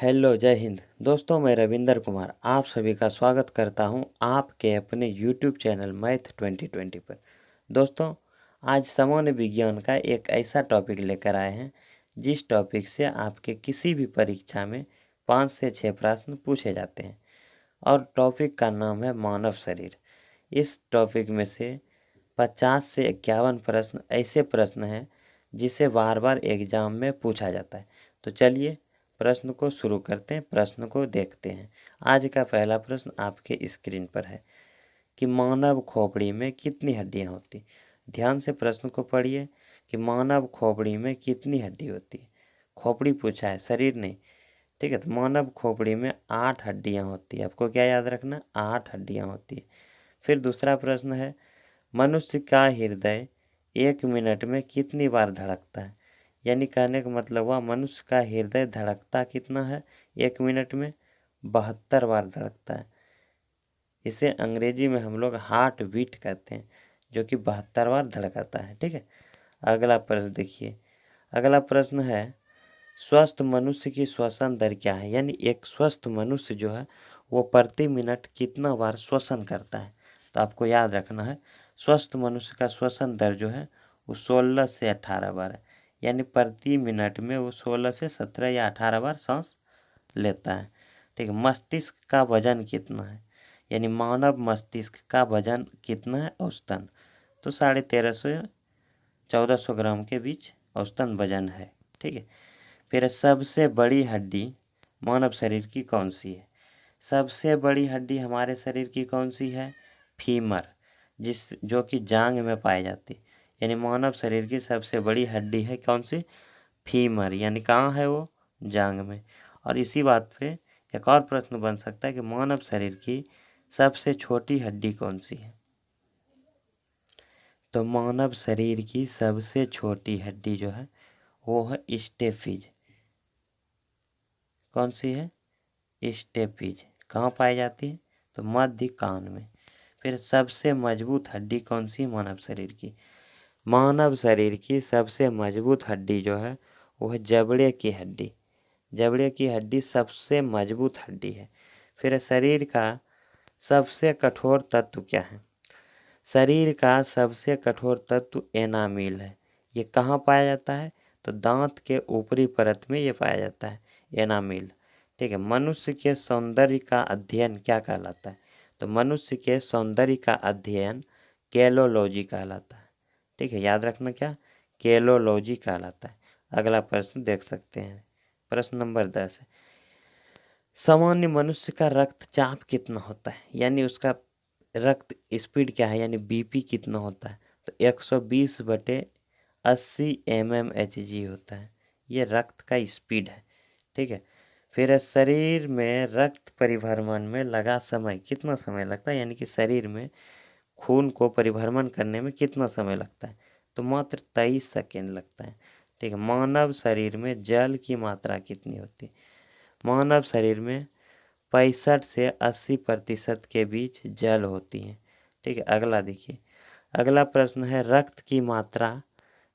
Hello, जय हिंद। दोस्तों, मैं रविंदर कुमार आप सभी का स्वागत करता हूं आपके अपने यूट्यूब चैनल मैथ 2020 पर। दोस्तों, आज सामान्य विज्ञान का एक ऐसा टॉपिक लेकर आए हैं जिस टॉपिक से आपके किसी भी परीक्षा में 5 से 6 प्रश्न पूछे जाते हैं और टॉपिक का नाम है मानव शरीर। इस टॉपिक में से 50 से 51 प्रश्न ऐसे प्रश्न हैं जिसे बार बार एग्जाम में पूछा जाता है। तो चलिए प्रश्न को शुरू करते हैं, प्रश्न को देखते हैं। आज का पहला प्रश्न आपके स्क्रीन पर है कि मानव खोपड़ी में कितनी हड्डियां होती। ध्यान से प्रश्न को पढ़िए कि मानव खोपड़ी में कितनी हड्डी होती है। खोपड़ी पूछा है, शरीर नहीं। ठीक है, तो मानव खोपड़ी में 8 हड्डियां होती है। आपको क्या याद रखना, 8 हड्डियां होती है। फिर दूसरा प्रश्न है, मनुष्य का हृदय 1 मिनट में कितनी बार धड़कता है। यानी कहने का मतलब हुआ मनुष्य का हृदय धड़कता कितना है 1 मिनट में, 72 बार धड़कता है। इसे अंग्रेजी में हम लोग हार्ट बीट कहते हैं, जो कि 72 बार धड़कता है। ठीक है, अगला प्रश्न देखिए। अगला प्रश्न है, स्वस्थ मनुष्य की श्वसन दर क्या है। यानी एक स्वस्थ मनुष्य जो है वो प्रति मिनट कितना बार श्वसन करता है। तो आपको याद रखना है, स्वस्थ मनुष्य का श्वसन दर जो है वो 16 से 18 बार है। यानी प्रति मिनट में वो 16 से 17 या 18 बार सांस लेता है। ठीक है, मस्तिष्क का वजन कितना है। यानी मानव मस्तिष्क का वजन कितना है औसतन, तो 1350 1400 ग्राम के बीच औसतन वजन है। ठीक है, फिर सबसे बड़ी हड्डी मानव शरीर की कौन सी है। सबसे बड़ी हड्डी हमारे शरीर की कौन सी है, फीमर, जो कि जांग में पाई जाती है। यानी मानव शरीर की सबसे बड़ी हड्डी है कौन सी, फीमर। यानी कहाँ है वो, जांग में। और इसी बात पे एक और प्रश्न बन सकता है कि मानव शरीर की सबसे छोटी हड्डी कौन सी है। तो मानव शरीर की सबसे छोटी हड्डी जो है वो है स्टेफिज। कौन सी है, स्टेपीज। कहाँ पाई जाती है, तो मध्य कान में। फिर सबसे मजबूत हड्डी कौन सी मानव शरीर की। मानव शरीर की सबसे मजबूत हड्डी जो है वो है जबड़े की हड्डी। जबड़े की हड्डी सबसे मजबूत हड्डी है। फिर शरीर का सबसे कठोर तत्व क्या है। शरीर का सबसे कठोर तत्व एनामिल है। ये कहाँ पाया जाता है, तो दांत के ऊपरी परत में ये पाया जाता है, एनामिल। ठीक है, मनुष्य के सौंदर्य का अध्ययन क्या कहलाता है। तो मनुष्य के सौंदर्य का अध्ययन केलोलॉजी कहलाता है। ठीक है, याद रखना क्या, केलोलॉजी कहलाता है। अगला प्रश्न देख सकते हैं, प्रश्न नंबर 10 है, सामान्य मनुष्य का रक्तचाप कितना होता है। यानी उसका रक्त स्पीड क्या है, यानी बीपी कितना होता है। तो 120/80 mmHg होता है। ये रक्त का स्पीड है। ठीक है, फिर शरीर में रक्त परिभ्रमण में लगा समय कितना समय लगता है। यानी कि शरीर में खून को परिभ्रमण करने में कितना समय लगता है, तो मात्र 23 सेकेंड लगता है। ठीक है, मानव शरीर में जल की मात्रा कितनी होती है। मानव शरीर में 65 से 80% के बीच जल होती है। ठीक है, अगला देखिए। अगला प्रश्न है, रक्त की मात्रा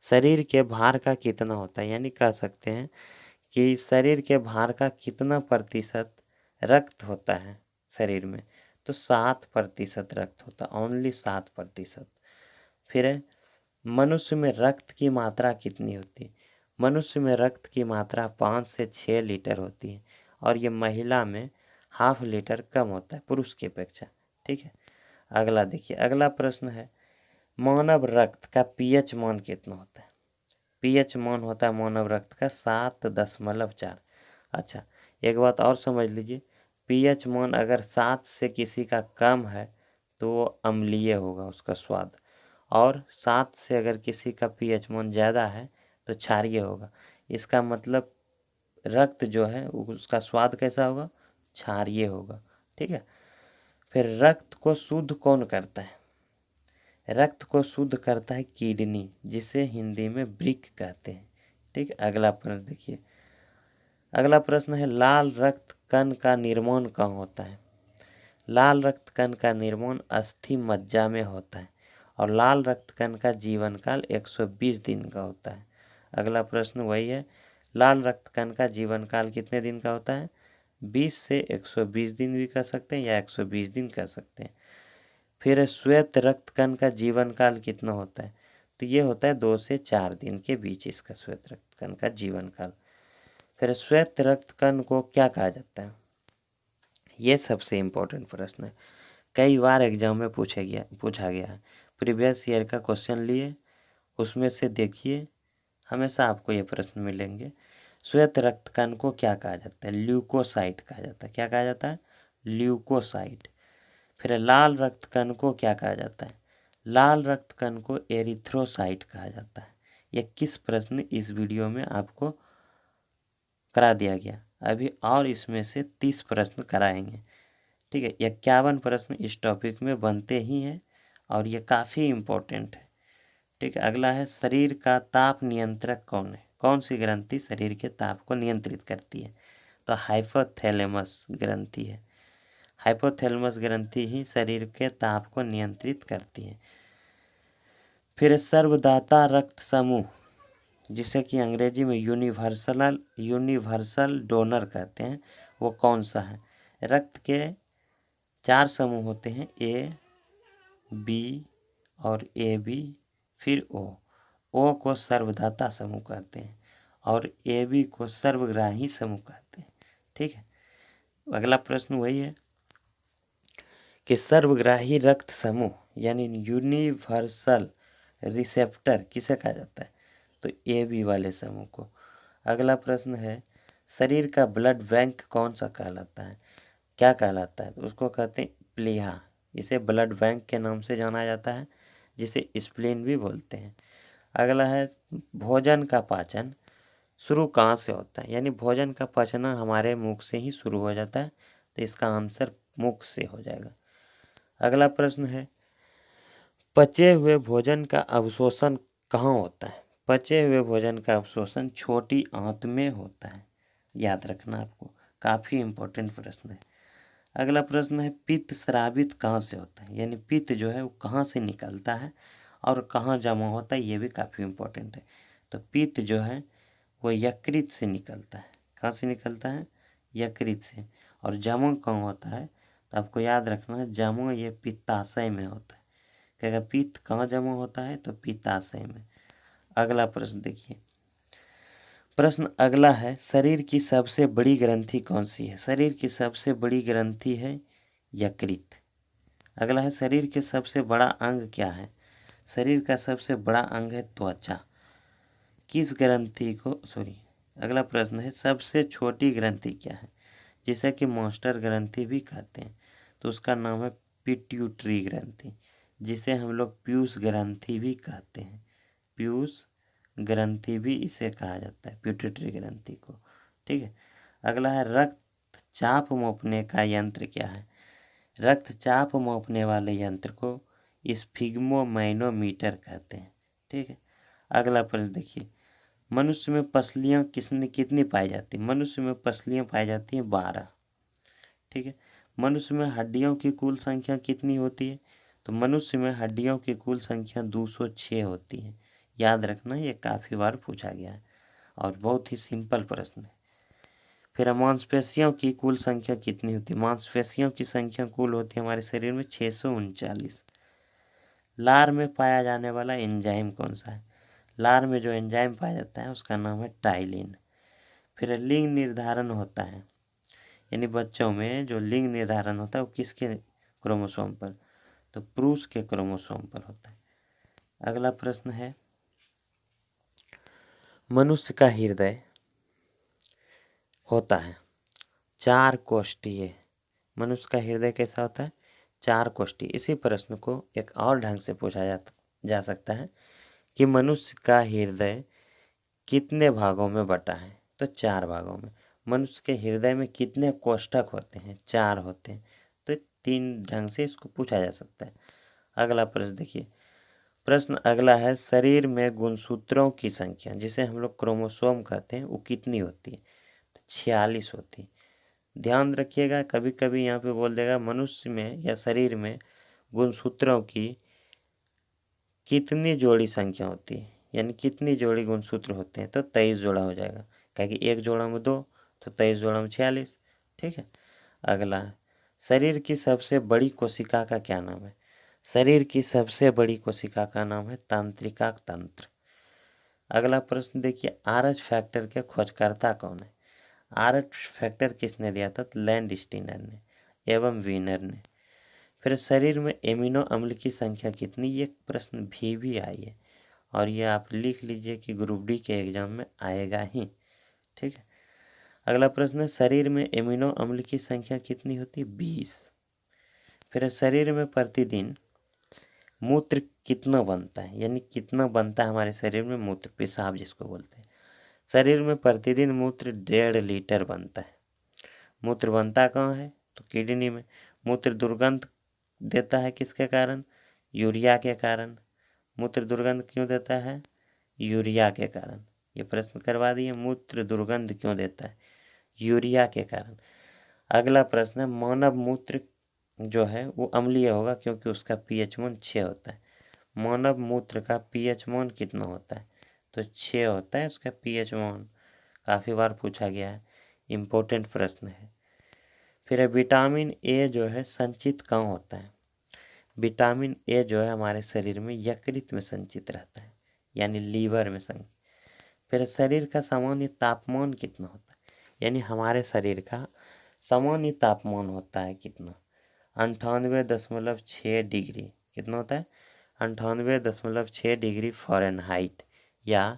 शरीर के भार का कितना होता है। यानी कह सकते हैं कि शरीर के भार का कितना प्रतिशत रक्त होता है शरीर में, तो 7% रक्त होता है, ओनली 7%। फिर है, मनुष्य में रक्त की मात्रा कितनी होती है। मनुष्य में रक्त की मात्रा 5 से 6 लीटर होती है और ये महिला में ½ लीटर कम होता है पुरुष की अपेक्षा। ठीक है, अगला देखिए। अगला प्रश्न है, मानव रक्त का पीएच मान कितना होता है। पीएच मान होता है मानव रक्त का 7.4। अच्छा, एक बात और समझ लीजिए, पीएच मान अगर 7 से किसी का कम है तो वो अम्लीय होगा उसका स्वाद, और 7 से अगर किसी का पीएच मान ज़्यादा है तो क्षारीय होगा। इसका मतलब रक्त जो है उसका स्वाद कैसा होगा, क्षारीय होगा। ठीक है, फिर रक्त को शुद्ध कौन करता है। रक्त को शुद्ध करता है किडनी, जिसे हिंदी में वृक्क कहते हैं। ठीक है, अगला प्रश्न देखिए। अगला प्रश्न है, लाल रक्त कण का निर्माण कहाँ होता है। लाल रक्त कण का निर्माण अस्थि मज्जा में होता है और लाल रक्त कण का जीवन काल 120 दिन का होता है। अगला प्रश्न वही है, लाल रक्त कण का जीवन काल कितने दिन का होता है? 20 से 120 दिन भी कह सकते हैं या 120 दिन कह सकते हैं। फिर श्वेत रक्त कण का जीवन काल कितना होता है? तो ये होता है 2 से 4 दिन के बीच इसका श्वेत रक्त कण का जीवन काल। फिर श्वेत रक्त कण को क्या कहा जाता है? ये सबसे इम्पोर्टेंट प्रश्न है, कई बार एग्जाम में पूछा गया है। प्रीवियस ईयर का क्वेश्चन लिए, उसमें से देखिए, हमेशा आपको ये प्रश्न मिलेंगे। श्वेत रक्त कण को क्या कहा जाता है? ल्यूकोसाइट कहा जाता है। क्या कहा जाता है? ल्यूकोसाइट। फिर लाल रक्त कण को क्या कहा जाता है? लाल रक्त कण को एरिथ्रोसाइट कहा जाता है। ये 21 प्रश्न इस वीडियो में आपको करा दिया गया। अभी और इसमें से 30 प्रश्न कराएंगे। ठीक है, 51 प्रश्न इस टॉपिक में बनते ही हैं और ये काफ़ी इम्पोर्टेंट है। ठीक है, अगला है शरीर का ताप नियंत्रक कौन है? कौन सी ग्रंथि शरीर के ताप को नियंत्रित करती है? तो हाइपोथैलेमस ग्रंथि है। हाइपोथैलेमस ग्रंथि ही शरीर के ताप को नियंत्रित करती है। फिर सर्वदाता रक्त समूह, जिसे कि अंग्रेजी में यूनिवर्सल डोनर कहते हैं, वो कौन सा है? रक्त के 4 समूह होते हैं, ए, बी और ए बी, फिर ओ। ओ को सर्वदाता समूह कहते हैं और ए बी को सर्वग्राही समूह कहते हैं। ठीक है, अगला प्रश्न वही है कि सर्वग्राही रक्त समूह यानी यूनिवर्सल रिसेप्टर किसे कहा जाता है? तो ए बी वाले समूह को। अगला प्रश्न है शरीर का ब्लड बैंक कौन सा कहलाता है? क्या कहलाता है? तो उसको कहते हैं प्लीहा। इसे ब्लड बैंक के नाम से जाना जाता है, जिसे स्प्लीन भी बोलते हैं। अगला है भोजन का पाचन शुरू कहाँ से होता है? यानी भोजन का पचना हमारे मुख से ही शुरू हो जाता है, तो इसका आंसर मुख से हो जाएगा। अगला प्रश्न है पचे हुए भोजन का अवशोषण कहाँ होता है? पचे हुए भोजन का अवशोषण छोटी आंत में होता है, याद रखना आपको, काफ़ी इम्पोर्टेंट प्रश्न है। अगला प्रश्न है पित्त स्रावित कहाँ से होता है? यानी पित्त जो है वो कहाँ से निकलता है और कहाँ जमा होता है, ये भी काफ़ी इम्पोर्टेंट है। तो पित्त जो है वो यकृत से निकलता है। कहाँ से निकलता है? यकृत से। और जमा कहाँ होता है? तो आपको याद रखना है, जमा ये पित्ताशय में होता है। क्या पित्त कहाँ जमा होता है? तो पित्ताशय में। अगला प्रश्न देखिए, प्रश्न अगला है शरीर की सबसे बड़ी ग्रंथि कौन सी है? शरीर की सबसे बड़ी ग्रंथि है यकृत। अगला है शरीर के सबसे बड़ा अंग क्या है? शरीर का सबसे बड़ा अंग है त्वचा। किस ग्रंथि को अगला प्रश्न है सबसे छोटी ग्रंथि क्या है? जिसे कि मास्टर ग्रंथि भी कहते हैं, तो उसका नाम है पिट्यूटरी ग्रंथि, जिसे हम लोग पीयूष ग्रंथि भी कहते हैं। पीयूष ग्रंथि भी इसे कहा जाता है, पिट्यूटरी ग्रंथि को। ठीक है, अगला है रक्तचाप मापने का यंत्र क्या है? रक्तचाप मापने वाले यंत्र को स्फिग्मोमैनोमीटर कहते हैं। ठीक है, अगला प्रश्न देखिए, मनुष्य में पसलियाँ कितनी पाई जाती है? मनुष्य में पसलियाँ पाई जाती हैं 12। ठीक है, मनुष्य में हड्डियों की कुल संख्या कितनी होती है? तो मनुष्य में हड्डियों की कुल संख्या 206 होती है। याद रखना, ये काफ़ी बार पूछा गया है और बहुत ही सिंपल प्रश्न है। फिर मांसपेशियों की कुल संख्या कितनी होती है? मांसपेशियों की संख्या कुल होती है हमारे शरीर में 639। लार में पाया जाने वाला एंजाइम कौन सा है? लार में जो एंजाइम पाया जाता है उसका नाम है टाइलिन। फिर लिंग निर्धारण होता है, यानी बच्चों में जो लिंग निर्धारण होता है वो किसके क्रोमोसोम पर? तो पुरुष के क्रोमोसोम पर होता है। अगला प्रश्न है मनुष्य का हृदय होता है 4 कोष्ठीय। मनुष्य का हृदय कैसा होता है? 4 कोष्ठीय। इसी प्रश्न को एक और ढंग से पूछा जा सकता है कि मनुष्य का हृदय कितने भागों में बटा है? तो 4 भागों में। मनुष्य के हृदय में कितने कोष्ठक होते हैं? 4 होते हैं। तो 3 ढंग से इसको पूछा जा सकता है। अगला प्रश्न देखिए, प्रश्न अगला है शरीर में गुणसूत्रों की संख्या, जिसे हम लोग क्रोमोसोम कहते हैं, वो कितनी होती है? तो 46 होती है। ध्यान रखिएगा, कभी कभी यहाँ पे बोल देगा मनुष्य में या शरीर में गुणसूत्रों की कितनी जोड़ी संख्या होती है, यानी कितनी जोड़ी गुणसूत्र होते हैं, तो 23 जोड़ा हो जाएगा। क्या कि 1 जोड़ा में 2 तो 23 जोड़ा में 46। ठीक है। अगला है, शरीर की सबसे बड़ी कोशिका का क्या नाम है? शरीर की सबसे बड़ी कोशिका का नाम है तंत्रिका तंत्र। अगला प्रश्न देखिए, आरएच फैक्टर के खोजकर्ता कौन है? आरएच फैक्टर किसने दिया था? लैंडस्टीनर ने एवं वीनर ने। फिर शरीर में एमिनो अम्ल की संख्या कितनी? ये प्रश्न भी आई है और ये आप लिख लीजिए कि ग्रुप डी के एग्जाम में आएगा ही। ठीक है। अगला प्रश्न है, शरीर में एमिनो अम्ल की संख्या कितनी होती है? 20। फिर शरीर में प्रतिदिन मूत्र कितना बनता है, यानी कितना बनता है हमारे शरीर में मूत्र, पेशाब जिसको बोलते हैं। शरीर में प्रतिदिन मूत्र 1.5 लीटर बनता है। मूत्र बनता कहाँ है? तो किडनी में। मूत्र दुर्गंध देता है किसके कारण? यूरिया के कारण। मूत्र दुर्गंध क्यों देता है? यूरिया के कारण। ये प्रश्न करवा दिए, मूत्र दुर्गंध क्यों देता है? यूरिया के कारण। अगला प्रश्न है, मानव मूत्र जो है वो अम्लीय होगा क्योंकि उसका पीएच मान 6 होता है। मानव मूत्र का पीएच मान कितना होता है? तो 6 होता है उसका पीएच मान। काफ़ी बार पूछा गया है, इम्पोर्टेंट प्रश्न है। फिर विटामिन ए जो है संचित कहाँ होता है? विटामिन ए जो है हमारे शरीर में यकृत में संचित रहता है, यानी लीवर में संचित। फिर शरीर का सामान्य तापमान कितना होता है? यानी हमारे शरीर का सामान्य तापमान होता है कितना? 98.6 डिग्री। कितना होता है? 98.6 डिग्री फ़ारेनहाइट या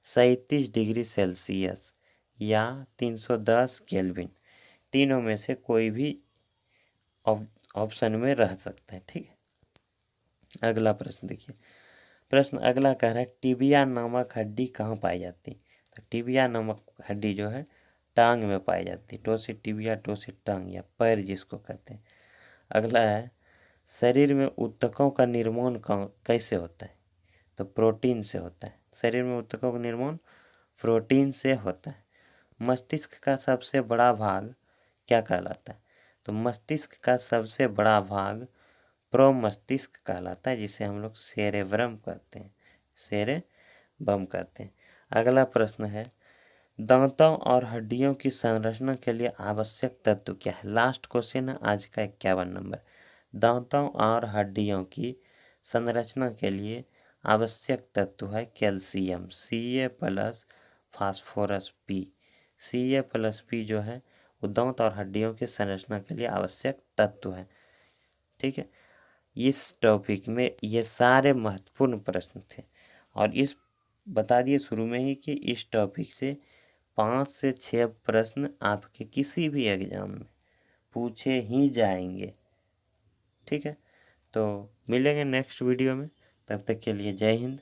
37 डिग्री सेल्सियस या 310 केल्विन। तीनों में से कोई भी ऑप्शन में रह सकता है। ठीक है। अगला प्रश्न देखिए, प्रश्न अगला कह रहा है, टिबिया नामक हड्डी कहाँ पाई जाती है? तो टिबिया नामक हड्डी जो है टांग में पाई जाती है। टो से टिबिया, टो से टांग या पैर जिसको कहते हैं। अगला है, शरीर में ऊतकों का निर्माण कैसे होता है? तो प्रोटीन से होता है। शरीर में ऊतकों का निर्माण प्रोटीन से होता है। मस्तिष्क का सबसे बड़ा भाग क्या कहलाता है? तो मस्तिष्क का सबसे बड़ा भाग प्रोमस्तिष्क कहलाता है, जिसे हम लोग सेरेब्रम कहते हैं, सेरेब्रम कहते हैं। अगला प्रश्न है, दांतों और हड्डियों की संरचना के लिए आवश्यक तत्व क्या है? लास्ट क्वेश्चन है आज का 51 नंबर। दांतों और हड्डियों की संरचना के लिए आवश्यक तत्व है calcium, Ca+ phosphorus P। Ca+P जो है वो दांत और हड्डियों की संरचना के लिए आवश्यक तत्व है। ठीक है। इस टॉपिक में ये सारे महत्वपूर्ण प्रश्न थे और इस बता दिए शुरू में ही कि इस टॉपिक से 5 से 6 प्रश्न आपके किसी भी एग्जाम में पूछे ही जाएंगे। ठीक है। तो मिलेंगे नेक्स्ट वीडियो में, तब तक के लिए जय हिंद।